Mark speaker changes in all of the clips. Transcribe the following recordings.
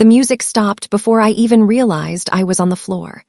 Speaker 1: The music stopped before I even realized I was on the floor.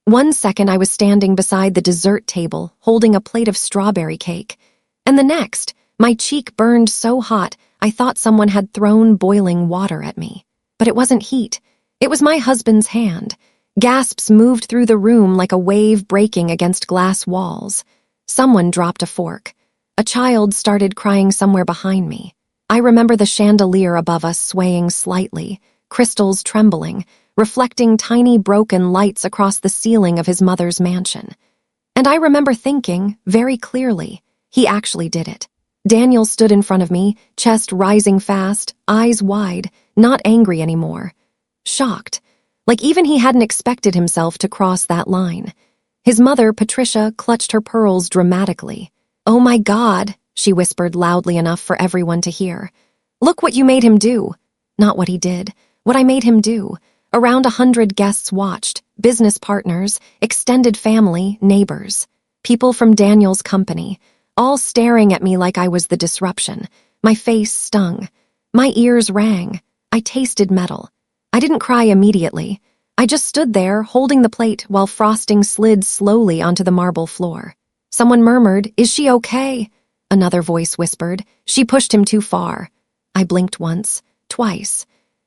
Speaker 1: 1 second I was standing beside the dessert table, holding a plate of strawberry cake, and the next, my cheek burned so hot I thought someone had thrown boiling water at me. But it wasn't heat. It was my husband's hand. Gasps moved through the room like a wave breaking against glass walls. Someone dropped a fork. A child started crying somewhere behind me. I remember the chandelier above us swaying slightly, crystals trembling, reflecting tiny broken lights across the ceiling of his mother's mansion. And I remember thinking, very clearly, he actually did it. Daniel stood in front of me, chest rising fast, eyes wide, not angry anymore. Shocked, like even he hadn't expected himself to cross that line. His mother, Patricia, clutched her pearls dramatically. "Oh my God," she whispered loudly enough for everyone to hear. "Look what you made him do." Not what he did, what I made him do. Around 100 guests watched, business partners, extended family, neighbors. People from Daniel's company, all staring at me like I was the disruption. My face stung. My ears rang. I tasted metal. I didn't cry immediately. I just stood there, holding the plate while frosting slid slowly onto the marble floor. Someone murmured, "Is she okay?" Another voice whispered, "She pushed him too far." I blinked once, twice.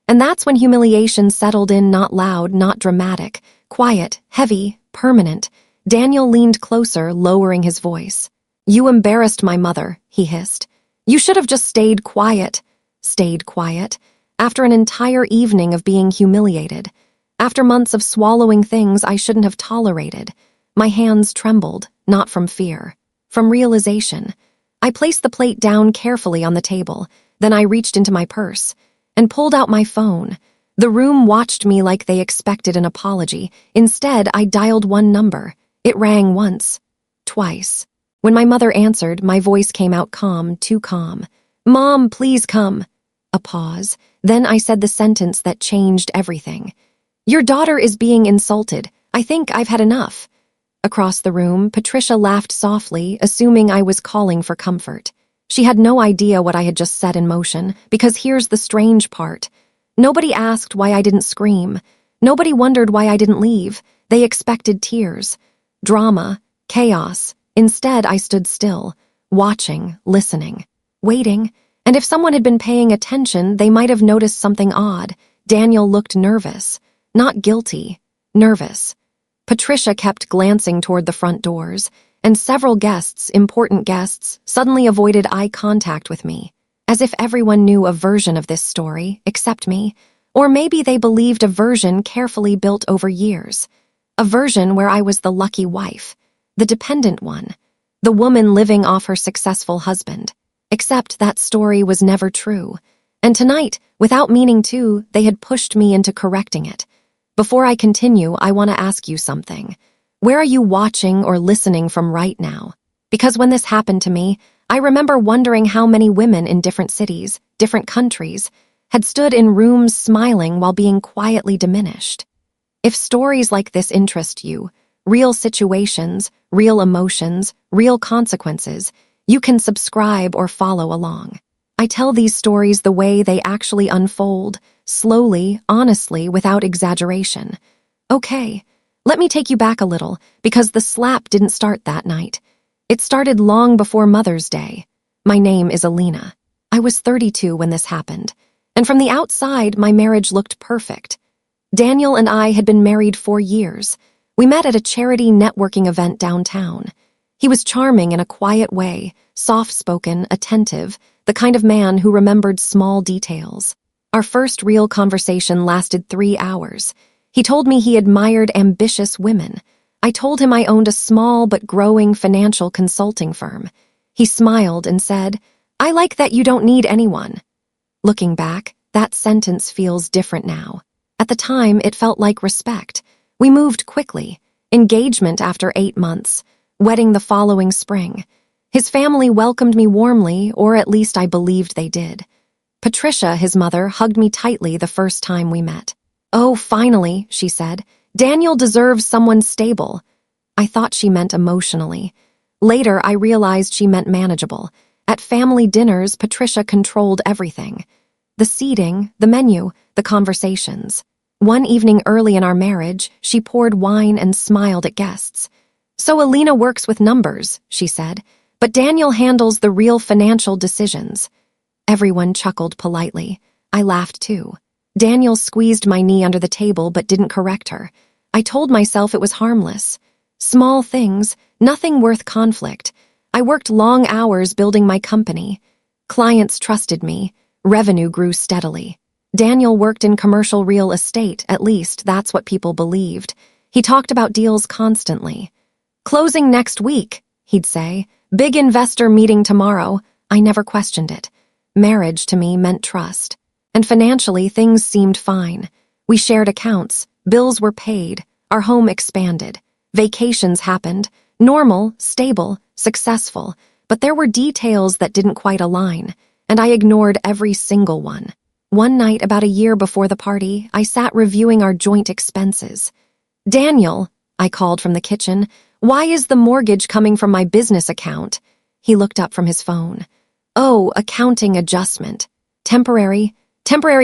Speaker 1: And that's when humiliation settled in, not loud, not dramatic, quiet, heavy, permanent. Daniel leaned closer, lowering his voice. "You embarrassed my mother," he hissed. "You should have just stayed quiet." Stayed quiet. After an entire evening of being humiliated. After months of swallowing things I shouldn't have tolerated. My hands trembled, not from fear, from realization. I placed the plate down carefully on the table, then I reached into my purse and pulled out my phone. The room watched me like they expected an apology. Instead, I dialed one number. It rang once, twice. When my mother answered, my voice came out calm, too calm. "Mom, please come." A pause. Then I said the sentence that changed everything. "Your daughter is being insulted. I think I've had enough." Across the room, Patricia laughed softly, assuming I was calling for comfort. She had no idea what I had just set in motion, because here's the strange part. Nobody asked why I didn't scream. Nobody wondered why I didn't leave. They expected tears, drama, chaos. Instead, I stood still, watching, listening, waiting. And if someone had been paying attention, they might have noticed something odd. Daniel looked nervous, not guilty, nervous. Patricia kept glancing toward the front doors, and several guests, important guests, suddenly avoided eye contact with me, as if everyone knew a version of this story, except me. Or maybe they believed a version carefully built over years. A version where I was the lucky wife, the dependent one, the woman living off her successful husband. Except that story was never true. And tonight, without meaning to, they had pushed me into correcting it. Before I continue, I want to ask you something. Where are you watching or listening from right now? Because when this happened to me, I remember wondering how many women in different cities, different countries, had stood in rooms smiling while being quietly diminished. If stories like this interest you, real situations, real emotions, real consequences, you can subscribe or follow along. I tell these stories the way they actually unfold, slowly, honestly, without exaggeration. Okay, let me take you back a little, because the slap didn't start that night. It started long before Mother's Day. My name is Alina. I was 32 when this happened, and from the outside, my marriage looked perfect. Daniel and I had been married 4 years. We met at a charity networking event downtown. He was charming in a quiet way, soft-spoken, attentive, the kind of man who remembered small details. Our first real conversation lasted 3 hours. He told me he admired ambitious women. I told him I owned a small but growing financial consulting firm. He smiled and said, "I like that you don't need anyone." Looking back, that sentence feels different now. At the time, it felt like respect. We moved quickly. Engagement after 8 months. Wedding the following spring. His family welcomed me warmly, or at least I believed they did. Patricia, his mother, hugged me tightly the first time we met. "Oh, finally," she said. "Daniel deserves someone stable." I thought she meant emotionally. Later, I realized she meant manageable. At family dinners, Patricia controlled everything. The seating, the menu, the conversations. One evening early in our marriage, she poured wine and smiled at guests. "So Alina works with numbers," she said, "but Daniel handles the real financial decisions." Everyone chuckled politely. I laughed too. Daniel squeezed my knee under the table but didn't correct her. I told myself it was harmless. Small things, nothing worth conflict. I worked long hours building my company. Clients trusted me. Revenue grew steadily. Daniel worked in commercial real estate, at least that's what people believed. He talked about deals constantly. "Closing next week," he'd say. "Big investor meeting tomorrow." I never questioned it. Marriage to me meant trust. And financially, things seemed fine. We shared accounts, bills were paid, our home expanded. Vacations happened, normal, stable, successful, but there were details that didn't quite align, and I ignored every single one. One night, about a year before the party, I sat reviewing our joint expenses. "Daniel," I called from the kitchen, "why is the mortgage coming from my business account?" He looked up from his phone. "Oh, accounting adjustment. Temporary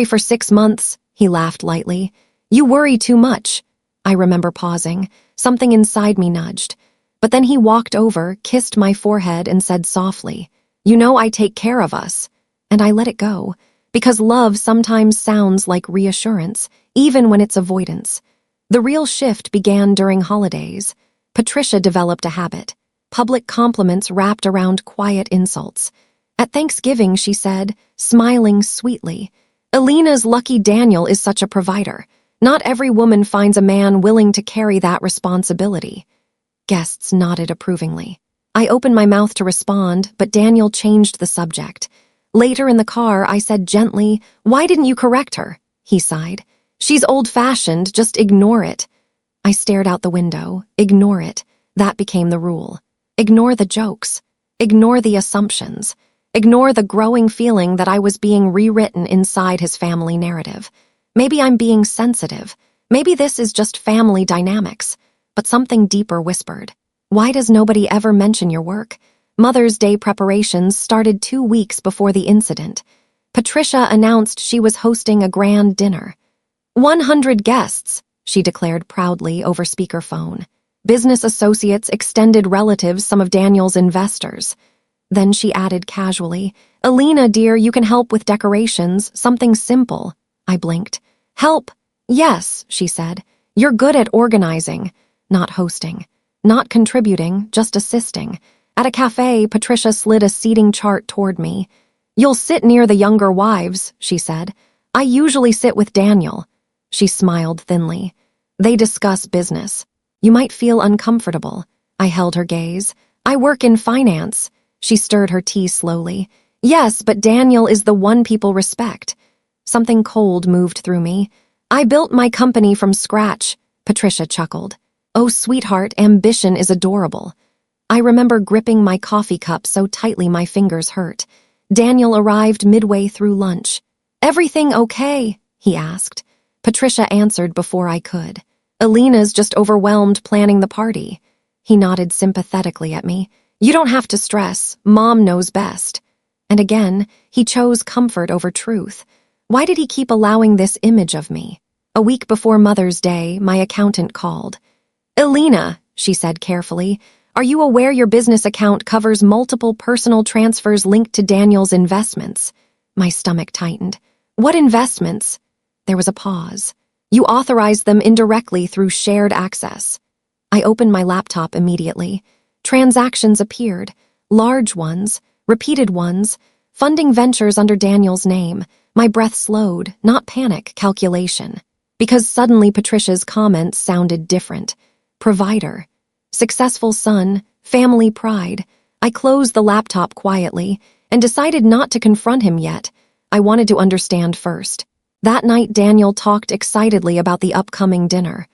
Speaker 1: for 6 months," he laughed lightly. "You worry too much." I remember pausing. Something inside me nudged. But then he walked over, kissed my forehead, and said softly, "You know I take care of us." And I let it go, because love sometimes sounds like reassurance, even when it's avoidance. The real shift began during holidays. Patricia developed a habit. Public compliments wrapped around quiet insults. At Thanksgiving, she said, smiling sweetly, "Alina's lucky Daniel is such a provider. Not every woman finds a man willing to carry that responsibility." Guests nodded approvingly. I opened my mouth to respond, but Daniel changed the subject. Later in the car, I said gently, "Why didn't you correct her?" He sighed. "She's old-fashioned, just ignore it." I stared out the window. Ignore it. That became the rule. Ignore the jokes. Ignore the assumptions. Ignore the growing feeling that I was being rewritten inside his family narrative. Maybe I'm being sensitive. Maybe this is just family dynamics. But something deeper whispered, "Why does nobody ever mention your work?" Mother's Day preparations started 2 weeks before the incident. Patricia announced she was hosting a grand dinner. 100 guests, she declared proudly over speakerphone. Business associates, extended relatives, some of Daniel's investors. Then she added casually, "Alina, dear, you can help with decorations, something simple." I blinked. "Help? Yes," she said. "You're good at organizing." Not hosting. Not contributing, just assisting. At a cafe, Patricia slid a seating chart toward me. "You'll sit near the younger wives," she said. "I usually sit with Daniel." She smiled thinly. "They discuss business. You might feel uncomfortable." I held her gaze. "I work in finance." She stirred her tea slowly. "Yes, but Daniel is the one people respect." Something cold moved through me. "I built my company from scratch," Patricia chuckled. "Oh, sweetheart, ambition is adorable." I remember gripping my coffee cup so tightly my fingers hurt. Daniel arrived midway through lunch. "Everything okay?" he asked. Patricia answered before I could. "Alina's just overwhelmed planning the party." He nodded sympathetically at me. "You don't have to stress. Mom knows best." And again, he chose comfort over truth. Why did he keep allowing this image of me? A week before Mother's Day, my accountant called. "Alina," she said carefully, "are you aware your business account covers multiple personal transfers linked to Daniel's investments?" My stomach tightened. "What investments?" There was a pause. "You authorized them indirectly through shared access." I opened my laptop immediately. Transactions appeared. Large ones, repeated ones, funding ventures under Daniel's name. My breath slowed, not panic, calculation. Because suddenly Patricia's comments sounded different. Provider. Successful son. Family pride. I closed the laptop quietly and decided not to confront him yet. I wanted to understand first. That night, Daniel talked excitedly about the upcoming dinner.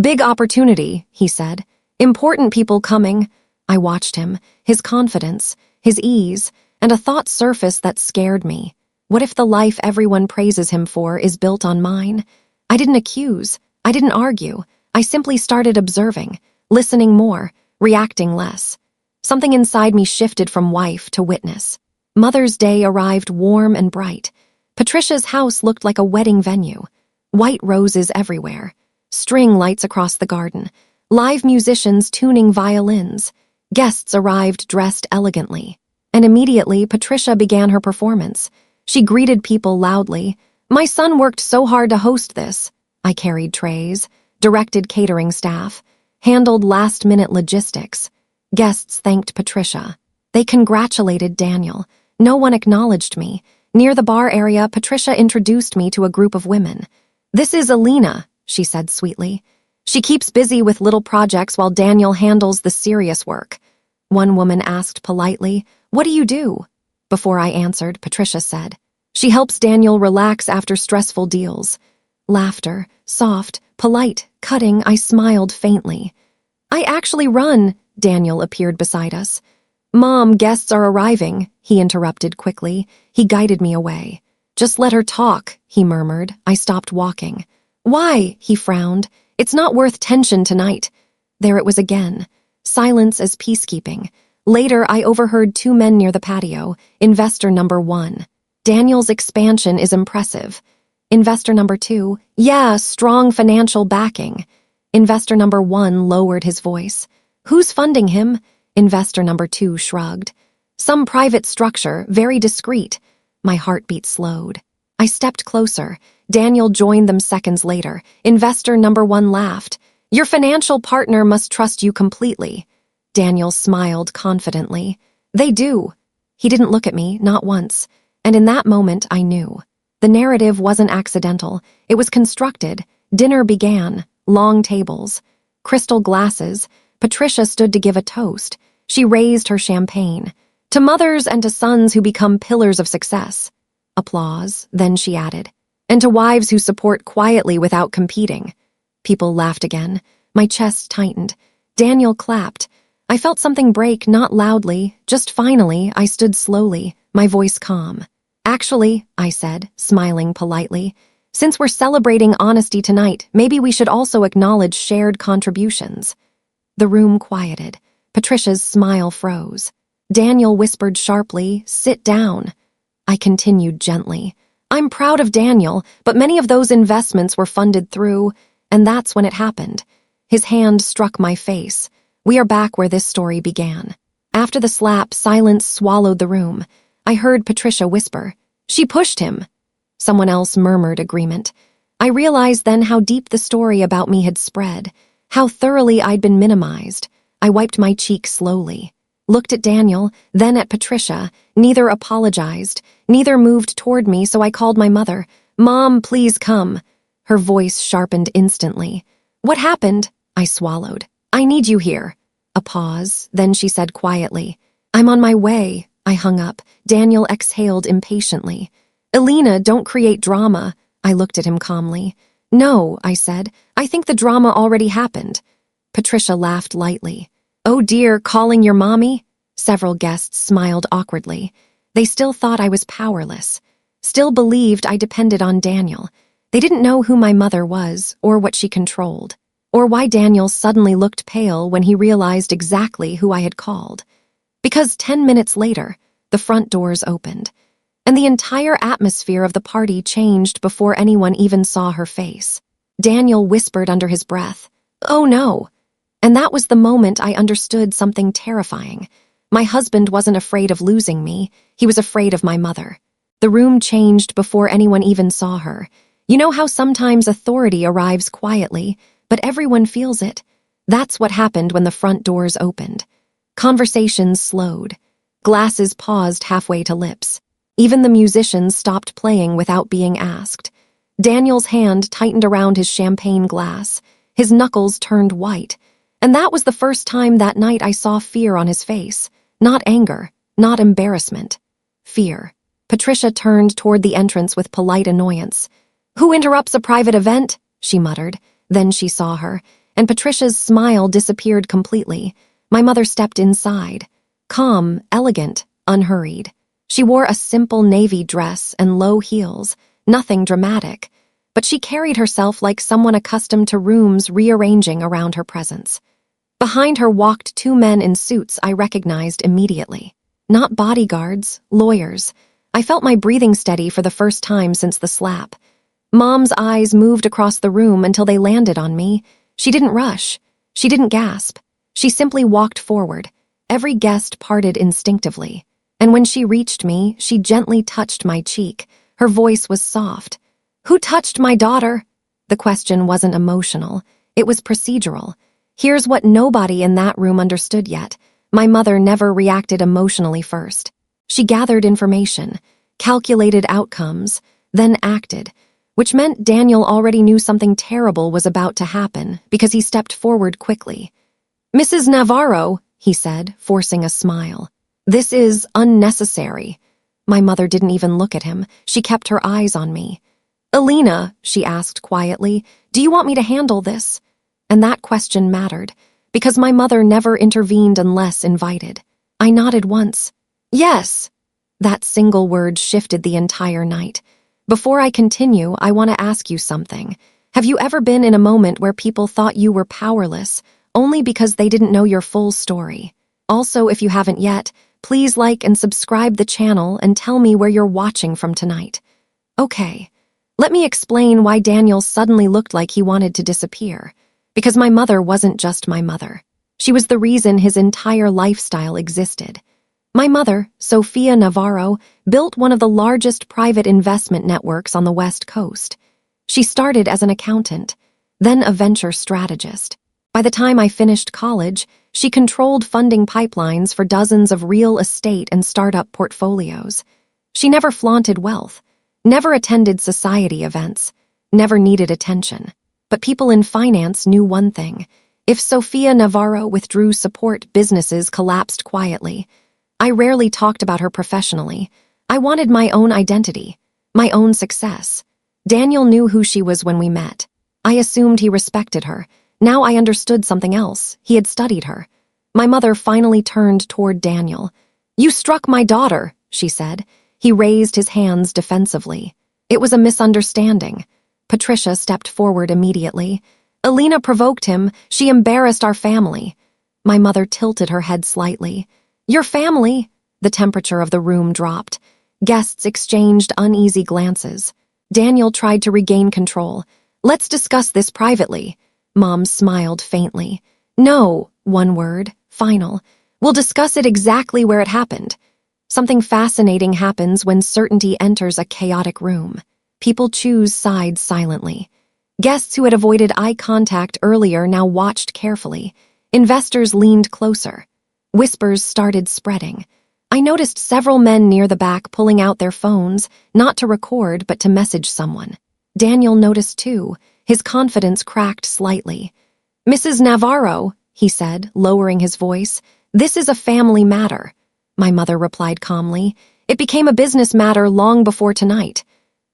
Speaker 1: "Big opportunity," he said. "Important people coming." I watched him, his confidence, his ease, and a thought surfaced that scared me. What if the life everyone praises him for is built on mine? I didn't accuse. I didn't argue. I simply started observing, listening more, reacting less. Something inside me shifted from wife to witness. Mother's Day arrived warm and bright. Patricia's house looked like a wedding venue. White roses everywhere, string lights across the garden, live musicians tuning violins. Guests arrived dressed elegantly. And immediately, Patricia began her performance. She greeted people loudly. "My son worked so hard to host this." I carried trays, directed catering staff, handled last-minute logistics. Guests thanked Patricia. They congratulated Daniel. No one acknowledged me. Near the bar area, Patricia introduced me to a group of women. "This is Alina," she said sweetly. "She keeps busy with little projects while Daniel handles the serious work." One woman asked politely, "What do you do?" Before I answered, Patricia said, "She helps Daniel relax after stressful deals." Laughter, soft, polite, cutting. I smiled faintly. "I actually run." Daniel appeared beside us. "Mom, guests are arriving," he interrupted quickly. He guided me away. "Just let her talk," he murmured. I stopped walking. "Why?" he frowned. "It's not worth tension tonight." There it was again. Silence as peacekeeping. Later, I overheard two men near the patio. Investor number 1. "Daniel's expansion is impressive." Investor number 2. "Yeah, strong financial backing." Investor number 1 lowered his voice. "Who's funding him?" Investor number 2 shrugged. "Some private structure, very discreet." My heartbeat slowed. I stepped closer. Daniel joined them seconds later. Investor number 1 laughed. "Your financial partner must trust you completely." Daniel smiled confidently. "They do." He didn't look at me, not once. And in that moment, I knew. The narrative wasn't accidental. It was constructed. Dinner began. Long tables. Crystal glasses. Patricia stood to give a toast. She raised her champagne. "To mothers and to sons who become pillars of success." Applause. Then she added, "And to wives who support quietly without competing." People laughed again. My chest tightened. Daniel clapped. I felt something break, not loudly, just finally. I stood slowly, my voice calm. "Actually," I said, smiling politely, "since we're celebrating honesty tonight, maybe we should also acknowledge shared contributions." The room quieted. Patricia's smile froze. Daniel whispered sharply, "Sit down." I continued gently. "I'm proud of Daniel, but many of those investments were funded through..." And that's when it happened. His hand struck my face. We are back where this story began. After the slap, silence swallowed the room. I heard Patricia whisper, "She pushed him." Someone else murmured agreement. I realized then how deep the story about me had spread, how thoroughly I'd been minimized. I wiped my cheek slowly, looked at Daniel, then at Patricia. Neither apologized, neither moved toward me, so I called my mother. "Mom, please come." Her voice sharpened instantly. "What happened?" I swallowed. "I need you here." A pause, then she said quietly, "I'm on my way." I hung up. Daniel exhaled impatiently. "Alina, don't create drama." I looked at him calmly. "No," I said. "I think the drama already happened." Patricia laughed lightly. "Oh dear, calling your mommy?" Several guests smiled awkwardly. They still thought I was powerless, still believed I depended on Daniel. They didn't know who my mother was, or what she controlled, or why Daniel suddenly looked pale when he realized exactly who I had called. Because 10 minutes later, the front doors opened, and the entire atmosphere of the party changed before anyone even saw her face. Daniel whispered under his breath, "Oh no." And that was the moment I understood something terrifying. My husband wasn't afraid of losing me, he was afraid of my mother. The room changed before anyone even saw her. You know how sometimes authority arrives quietly, but everyone feels it? That's what happened when the front doors opened. Conversations slowed. Glasses paused halfway to lips. Even the musicians stopped playing without being asked. Daniel's hand tightened around his champagne glass. His knuckles turned white. And that was the first time that night I saw fear on his face. Not anger, not embarrassment. Fear. Patricia turned toward the entrance with polite annoyance. "Who interrupts a private event?" she muttered. Then she saw her, and Patricia's smile disappeared completely. My mother stepped inside. Calm, elegant, unhurried. She wore a simple navy dress and low heels, nothing dramatic, but she carried herself like someone accustomed to rooms rearranging around her presence. Behind her walked two men in suits I recognized immediately. Not bodyguards, lawyers. I felt my breathing steady for the first time since the slap. Mom's eyes moved across the room until they landed on me. She didn't rush. She didn't gasp. She simply walked forward. Every guest parted instinctively. And when she reached me, she gently touched my cheek. Her voice was soft. "Who touched my daughter?" The question wasn't emotional. It was procedural. Here's what nobody in that room understood yet. My mother never reacted emotionally first. She gathered information, calculated outcomes, then acted, which meant Daniel already knew something terrible was about to happen because he stepped forward quickly. "Mrs. Navarro," he said, forcing a smile. "This is unnecessary." My mother didn't even look at him. She kept her eyes on me. "Alina," she asked quietly, "do you want me to handle this?" And that question mattered, because my mother never intervened unless invited. I nodded once. "Yes." That single word shifted the entire night. Before I continue, I want to ask you something. Have you ever been in a moment where people thought you were powerless, only because they didn't know your full story? Also, if you haven't yet, please like and subscribe the channel and tell me where you're watching from tonight. Okay, let me explain why Daniel suddenly looked like he wanted to disappear. Because my mother wasn't just my mother. She was the reason his entire lifestyle existed. My mother, Sofia Navarro, built one of the largest private investment networks on the West Coast. She started as an accountant, then a venture strategist. By the time I finished college, she controlled funding pipelines for dozens of real estate and startup portfolios. She never flaunted wealth, never attended society events, never needed attention. But people in finance knew one thing. If Sofia Navarro withdrew support, businesses collapsed quietly. I rarely talked about her professionally. I wanted my own identity, my own success. Daniel knew who she was when we met. I assumed he respected her. Now I understood something else. He had studied her. My mother finally turned toward Daniel. "You struck my daughter," she said. He raised his hands defensively. "It was a misunderstanding." Patricia stepped forward immediately. "Alina provoked him. She embarrassed our family." My mother tilted her head slightly. "Your family?" The temperature of the room dropped. Guests exchanged uneasy glances. Daniel tried to regain control. "Let's discuss this privately." Mom smiled faintly. "No," one word, final. "We'll discuss it exactly where it happened." Something fascinating happens when certainty enters a chaotic room. People choose sides silently. Guests who had avoided eye contact earlier now watched carefully. Investors leaned closer. Whispers started spreading. I noticed several men near the back pulling out their phones, not to record but to message someone. Daniel noticed too. His confidence cracked slightly. "Mrs. Navarro," he said, lowering his voice, "this is a family matter." My mother replied calmly. "It became a business matter long before tonight."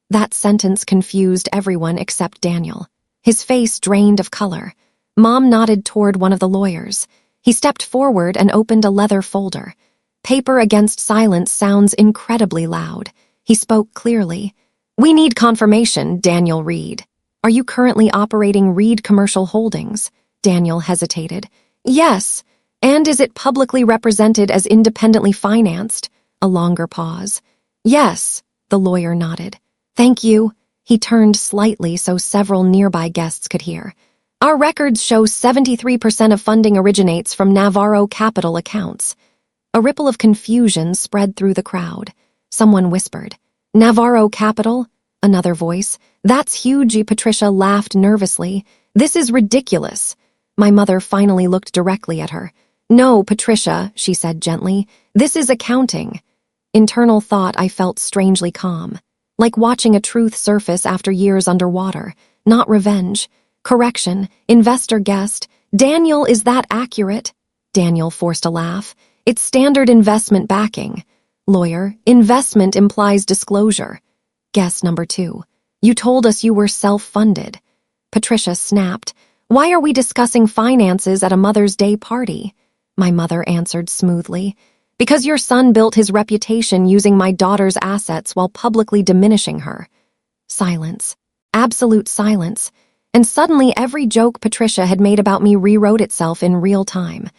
Speaker 1: That sentence confused everyone except Daniel. His face drained of color. Mom nodded toward one of the lawyers. He stepped forward and opened a leather folder. Paper against silence sounds incredibly loud. He spoke clearly. "We need confirmation, Daniel Reed." "Are you currently operating Reed Commercial Holdings?" Daniel hesitated. "Yes. And is it publicly represented as independently financed?" A longer pause. "Yes," the lawyer nodded. "Thank you." He turned slightly so several nearby guests could hear. "Our records show 73% of funding originates from Navarro Capital accounts." A ripple of confusion spread through the crowd. Someone whispered, "Navarro Capital?" Another voice, "That's huge." Patricia laughed nervously. "This is ridiculous." My mother finally looked directly at her. "No, Patricia," she said gently. "This is accounting." Internal thought, I felt strangely calm. Like watching a truth surface after years underwater. Not revenge. Correction. Investor guessed. "Daniel, is that accurate?" Daniel forced a laugh. "It's standard investment backing." Lawyer, "Investment implies disclosure." Guess number 2. "You told us you were self-funded." Patricia snapped. "Why are we discussing finances at a Mother's Day party?" My mother answered smoothly. "Because your son built his reputation using my daughter's assets while publicly diminishing her." Silence. Absolute silence. And suddenly every joke Patricia had made about me rewrote itself in real time.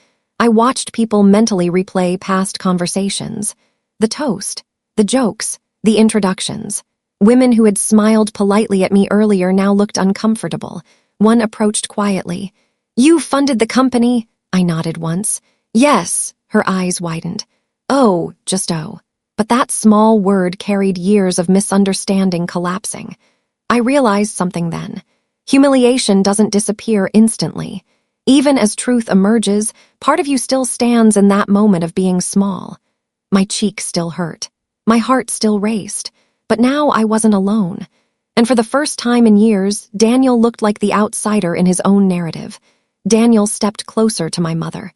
Speaker 1: I watched people mentally replay past conversations. The toast. The jokes. The introductions. Women who had smiled politely at me earlier now looked uncomfortable. One approached quietly. "You funded the company?" I nodded once. "Yes." Her eyes widened. "Oh, just oh." But that small word carried years of misunderstanding collapsing. I realized something then. Humiliation doesn't disappear instantly. Even as truth emerges, part of you still stands in that moment of being small. My cheek still hurt. My heart still raced. But now I wasn't alone. And for the first time in years, Daniel looked like the outsider in his own narrative. Daniel stepped closer to my mother.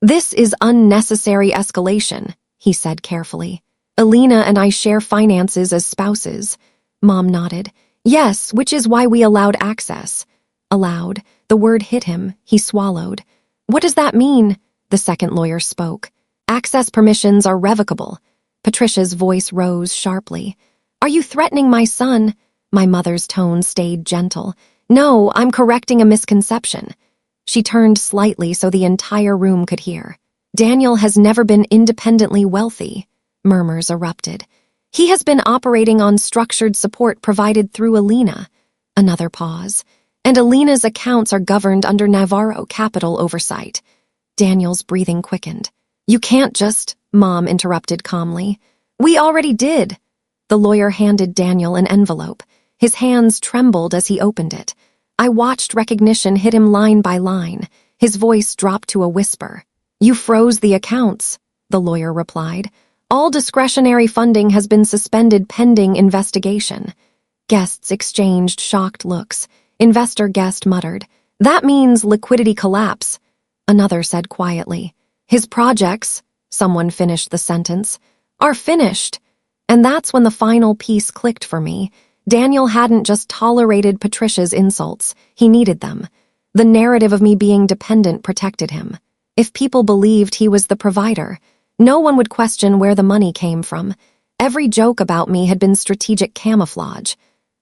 Speaker 1: "This is unnecessary escalation," he said carefully. "Alina and I share finances as spouses." Mom nodded. "Yes, which is why we allowed access." Allowed. The word hit him. He swallowed. "What does that mean?" The second lawyer spoke. "Access permissions are revocable." Patricia's voice rose sharply. "Are you threatening my son?" My mother's tone stayed gentle. "No, I'm correcting a misconception." She turned slightly so the entire room could hear. "Daniel has never been independently wealthy." Murmurs erupted. "He has been operating on structured support provided through Alina." Another pause. "And Alina's accounts are governed under Navarro capital oversight." Daniel's breathing quickened. "You can't just," Mom interrupted calmly. "We already did." The lawyer handed Daniel an envelope. His hands trembled as he opened it. I watched recognition hit him line by line. His voice dropped to a whisper. "You froze the accounts," the lawyer replied. "All discretionary funding has been suspended pending investigation." Guests exchanged shocked looks. Investor guest muttered, "That means liquidity collapse." Another said quietly, "His projects," someone finished the sentence, "are finished." And that's when the final piece clicked for me. Daniel hadn't just tolerated Patricia's insults, he needed them. The narrative of me being dependent protected him. If people believed he was the provider, no one would question where the money came from. Every joke about me had been strategic camouflage.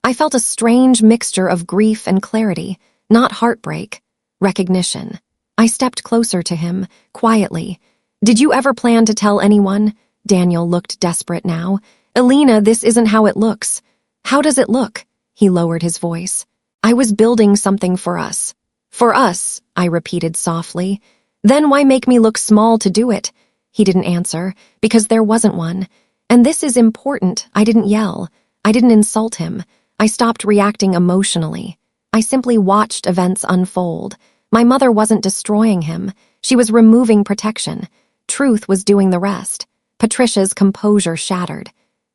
Speaker 1: I felt a strange mixture of grief and clarity, not heartbreak, recognition. I stepped closer to him, quietly. "Did you ever plan to tell anyone?" Daniel looked desperate now. "Alina, this isn't how it looks." "How does it look?" He lowered his voice. "I was building something for us." "For us," I repeated softly. "Then why make me look small to do it?" He didn't answer, because there wasn't one. And this is important. I didn't yell. I didn't insult him. I stopped reacting emotionally. I simply watched events unfold. My mother wasn't destroying him. She was removing protection. Truth was doing the rest. Patricia's composure shattered.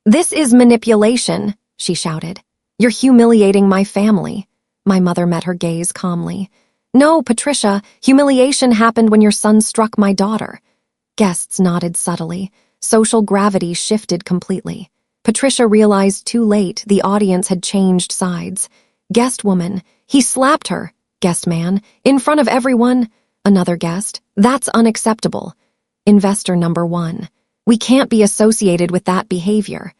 Speaker 1: "This is manipulation," she shouted. "You're humiliating my family." My mother met her gaze calmly. "No, Patricia, humiliation happened when your son struck my daughter." Guests nodded subtly. Social gravity shifted completely. Patricia realized too late the audience had changed sides. Guest woman, "He slapped her." Guest man, "In front of everyone." Another guest, "That's unacceptable." Investor number one, "We can't be associated with that behavior."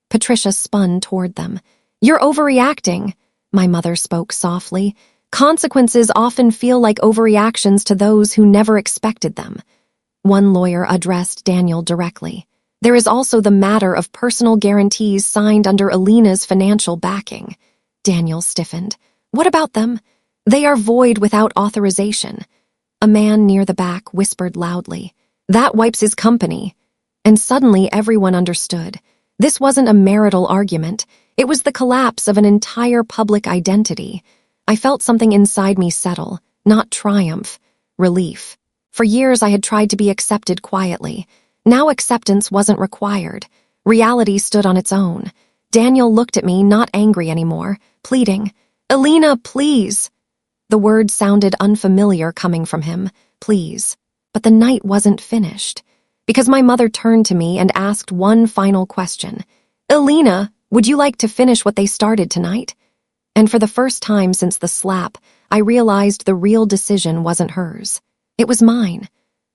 Speaker 1: Patricia spun toward them. "You're overreacting." My mother spoke softly. "Consequences often feel like overreactions to those who never expected them." One lawyer addressed Daniel directly. "There is also the matter of personal guarantees signed under Alina's financial backing." Daniel stiffened. "What about them?" "They are void without authorization." A man near the back whispered loudly, "That wipes his company." And suddenly everyone understood. This wasn't a marital argument. It was the collapse of an entire public identity. I felt something inside me settle, not triumph, relief. For years I had tried to be accepted quietly. Now acceptance wasn't required. Reality stood on its own. Daniel looked at me, not angry anymore, pleading, "Alina, please." The word sounded unfamiliar coming from him, please. But the night wasn't finished. Because my mother turned to me and asked one final question. "Alina, would you like to finish what they started tonight?" And for the first time since the slap, I realized the real decision wasn't hers. It was mine.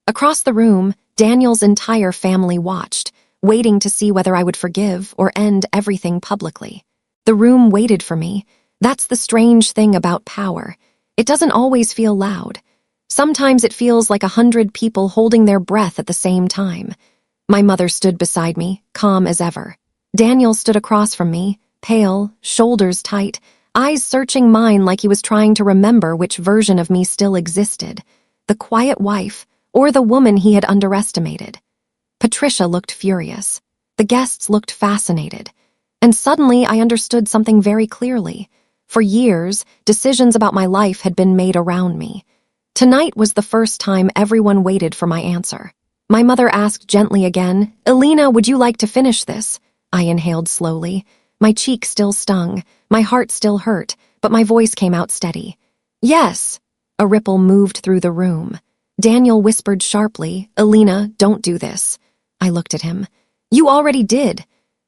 Speaker 1: Across the room, Daniel's entire family watched, waiting to see whether I would forgive or end everything publicly. The room waited for me. That's the strange thing about power. It doesn't always feel loud. Sometimes it feels like 100 people holding their breath at the same time. My mother stood beside me, calm as ever. Daniel stood across from me, pale, shoulders tight, eyes searching mine like he was trying to remember which version of me still existed, the quiet wife or the woman he had underestimated. Patricia looked furious. The guests looked fascinated. And suddenly I understood something very clearly. For years, decisions about my life had been made around me. Tonight was the first time everyone waited for my answer. My mother asked gently again, "Elena, would you like to finish this?" I inhaled slowly. My cheek still stung, my heart still hurt, but my voice came out steady. "Yes." A ripple moved through the room. Daniel whispered sharply, "Elena, don't do this." I looked at him. "You already did."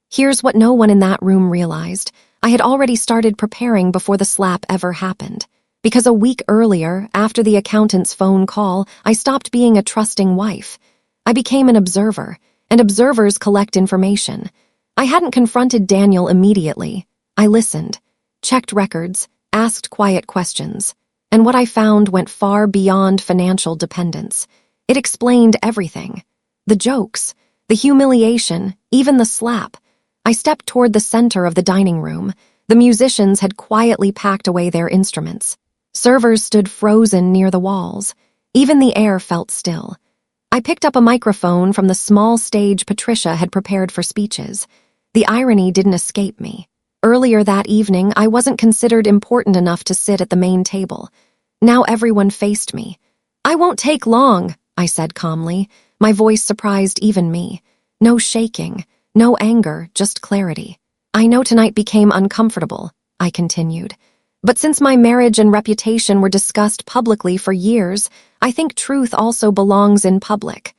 Speaker 1: Here's what no one in that room realized. I had already started preparing before the slap ever happened. Because a week earlier, after the accountant's phone call, I stopped being a trusting wife. I became an observer, and observers collect information. I hadn't confronted Daniel immediately. I listened, checked records, asked quiet questions. And what I found went far beyond financial dependence. It explained everything. The jokes, the humiliation, even the slap. I stepped toward the center of the dining room. The musicians had quietly packed away their instruments. Servers stood frozen near the walls. Even the air felt still. I picked up a microphone from the small stage Patricia had prepared for speeches. The irony didn't escape me. Earlier that evening, I wasn't considered important enough to sit at the main table. Now everyone faced me. "I won't take long," I said calmly. My voice surprised even me. No shaking, no anger, just clarity. "I know tonight became uncomfortable," I continued. "But since my marriage and reputation were discussed publicly for years, I think truth also belongs in public."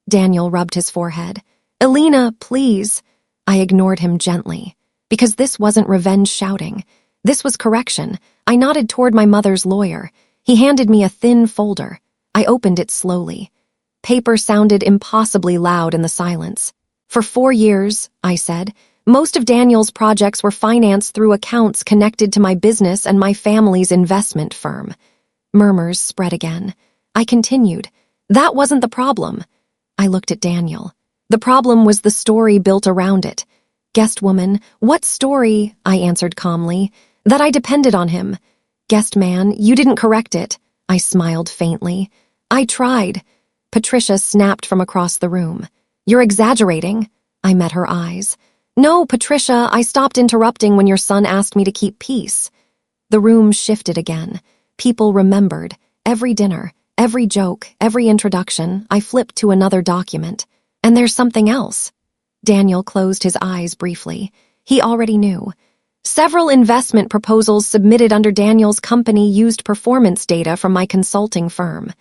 Speaker 1: Daniel rubbed his forehead. "Elena, please." I ignored him gently. Because this wasn't revenge shouting. This was correction. I nodded toward my mother's lawyer. He handed me a thin folder. I opened it slowly. Paper sounded impossibly loud in the silence. "For 4 years," I said, "most of Daniel's projects were financed through accounts connected to my business and my family's investment firm." Murmurs spread again. I continued. "That wasn't the problem." I looked at Daniel. "The problem was the story built around it." "Guest woman, what story?" I answered calmly. "That I depended on him." "Guest man, you didn't correct it." I smiled faintly. "I tried." Patricia snapped from across the room. "You're exaggerating." I met her eyes. "No, Patricia, I stopped interrupting when your son asked me to keep peace." The room shifted again. People remembered. Every dinner, every joke, every introduction, I flipped to another document. And there's something else. Daniel closed his eyes briefly. He already knew. Several investment proposals submitted under Daniel's company used performance data from my consulting firm.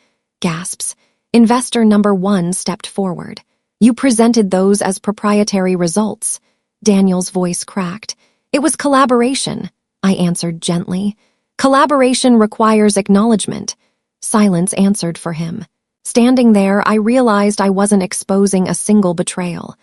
Speaker 1: Gasps. Investor number 1 stepped forward. "You presented those as proprietary results." Daniel's voice cracked. "It was collaboration," I answered gently. "Collaboration requires acknowledgement." Silence answered for him. Standing there, I realized I wasn't exposing a single betrayal.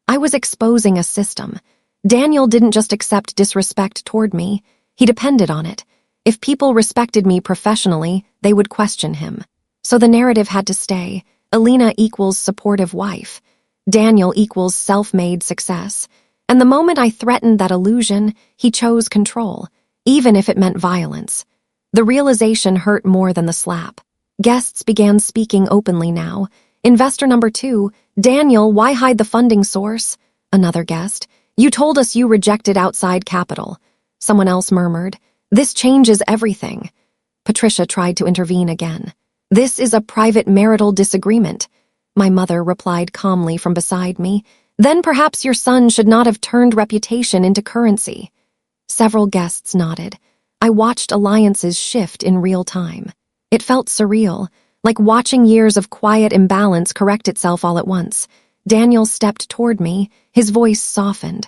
Speaker 1: I was exposing a system. Daniel didn't just accept disrespect toward me. He depended on it. If people respected me professionally, they would question him. So the narrative had to stay. Elena equals supportive wife. Daniel equals self-made success. And the moment I threatened that illusion, he chose control, even if it meant violence. The realization hurt more than the slap. Guests began speaking openly now. Investor number 2, "Daniel, why hide the funding source?" Another guest, "You told us you rejected outside capital." Someone else murmured, "This changes everything." Patricia tried to intervene again. "This is a private marital disagreement." My mother replied calmly from beside me, "Then perhaps your son should not have turned reputation into currency." Several guests nodded. I watched alliances shift in real time. It felt surreal, like watching years of quiet imbalance correct itself all at once. Daniel stepped toward me, his voice softened.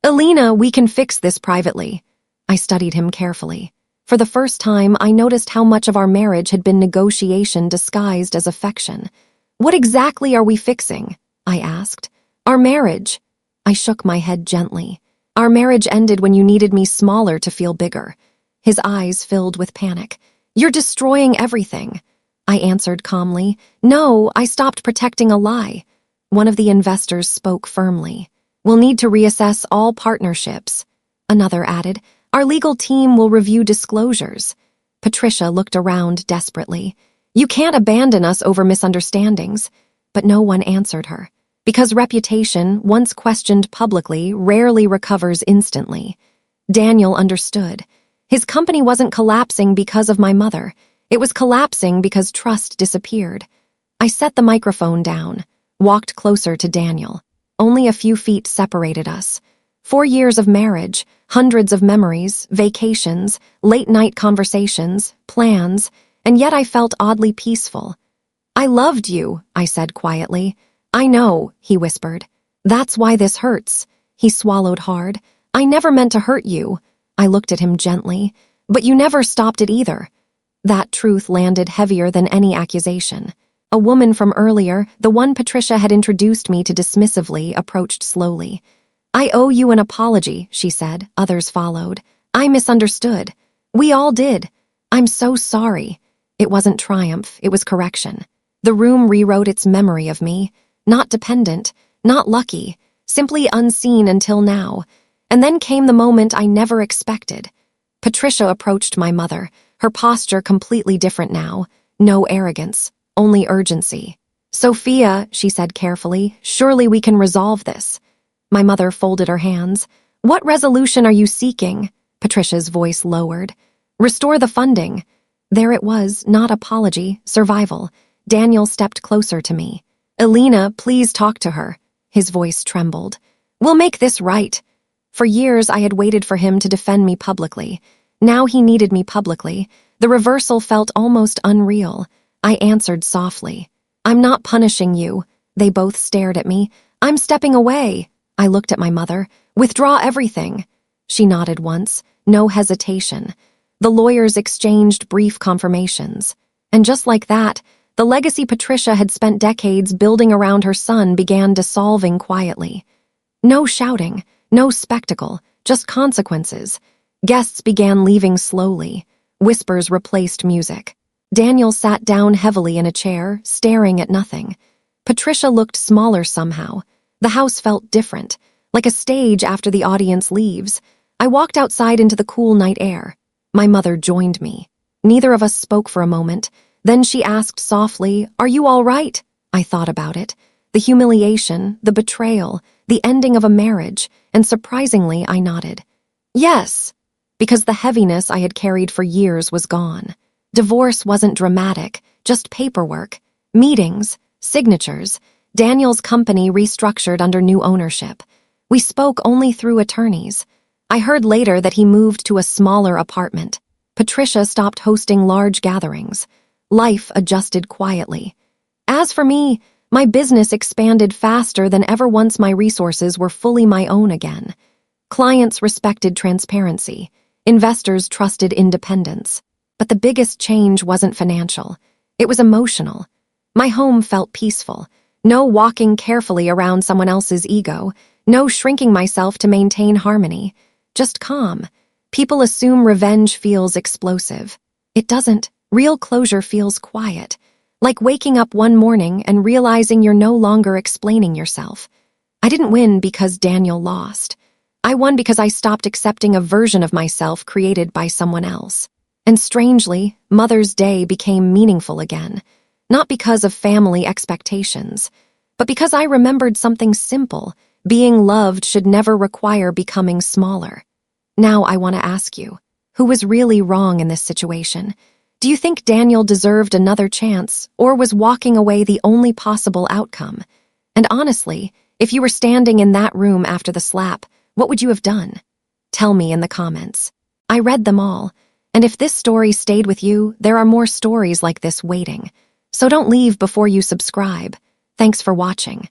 Speaker 1: "Elena, we can fix this privately." I studied him carefully. For the first time, I noticed how much of our marriage had been negotiation disguised as affection. "What exactly are we fixing?" I asked. "Our marriage." I shook my head gently. "Our marriage ended when you needed me smaller to feel bigger." His eyes filled with panic. "You're destroying everything." I answered calmly. "No, I stopped protecting a lie." One of the investors spoke firmly. We'll need to reassess all partnerships. Another added, our legal team will review disclosures. Patricia looked around desperately. You can't abandon us over misunderstandings. But no one answered her. Because reputation, once questioned publicly, rarely recovers instantly. Daniel understood. His company wasn't collapsing because of my mother. It was collapsing because trust disappeared. I set the microphone down, walked closer to Daniel. Only a few feet separated us. 4 years of marriage, hundreds of memories, vacations, late-night conversations, plans, and yet I felt oddly peaceful. I loved you, I said quietly. I know, he whispered. That's why this hurts. He swallowed hard. I never meant to hurt you. I looked at him gently. But you never stopped it either. That truth landed heavier than any accusation. A woman from earlier, the one Patricia had introduced me to dismissively, approached slowly. I owe you an apology, she said. Others followed. I misunderstood. We all did. I'm so sorry. It wasn't triumph, it was correction. The room rewrote its memory of me. Not dependent, not lucky, simply unseen until now. And then came the moment I never expected. Patricia approached my mother, her posture completely different now. No arrogance, only urgency. Sophia, she said carefully, surely we can resolve this. My mother folded her hands. What resolution are you seeking? Patricia's voice lowered. Restore the funding. There it was, not apology, survival. Daniel stepped closer to me. Elena, please talk to her. His voice trembled. We'll make this right. For years I had waited for him to defend me publicly. Now he needed me publicly. The reversal felt almost unreal. I answered softly. I'm not punishing you. They both stared at me. I'm stepping away. I looked at my mother. Withdraw everything. She nodded once. No hesitation. The lawyers exchanged brief confirmations. And just like that, the legacy Patricia had spent decades building around her son began dissolving quietly. No shouting, no spectacle, just consequences. Guests began leaving slowly. Whispers replaced music. Daniel sat down heavily in a chair, staring at nothing. Patricia looked smaller somehow. The house felt different, like a stage after the audience leaves. I walked outside into the cool night air. My mother joined me. Neither of us spoke for a moment. Then she asked softly, "Are you all right?" I thought about it. The humiliation, the betrayal, the ending of a marriage, and surprisingly I nodded. Yes, because the heaviness I had carried for years was gone. Divorce wasn't dramatic, just paperwork, meetings, signatures. Daniel's company restructured under new ownership. We spoke only through attorneys. I heard later that he moved to a smaller apartment. Patricia stopped hosting large gatherings. Life adjusted quietly. As for me, my business expanded faster than ever once my resources were fully my own again. Clients respected transparency. Investors trusted independence. But the biggest change wasn't financial. It was emotional. My home felt peaceful. No walking carefully around someone else's ego. No shrinking myself to maintain harmony. Just calm. People assume revenge feels explosive. It doesn't. Real closure feels quiet. Like waking up one morning and realizing you're no longer explaining yourself. I didn't win because Daniel lost. I won because I stopped accepting a version of myself created by someone else. And strangely, Mother's Day became meaningful again. Not because of family expectations, but because I remembered something simple. Being loved should never require becoming smaller. Now I want to ask you, who was really wrong in this situation? Do you think Daniel deserved another chance, or was walking away the only possible outcome? And honestly, if you were standing in that room after the slap, what would you have done? Tell me in the comments. I read them all, and if this story stayed with you, there are more stories like this waiting. So don't leave before you subscribe. Thanks for watching.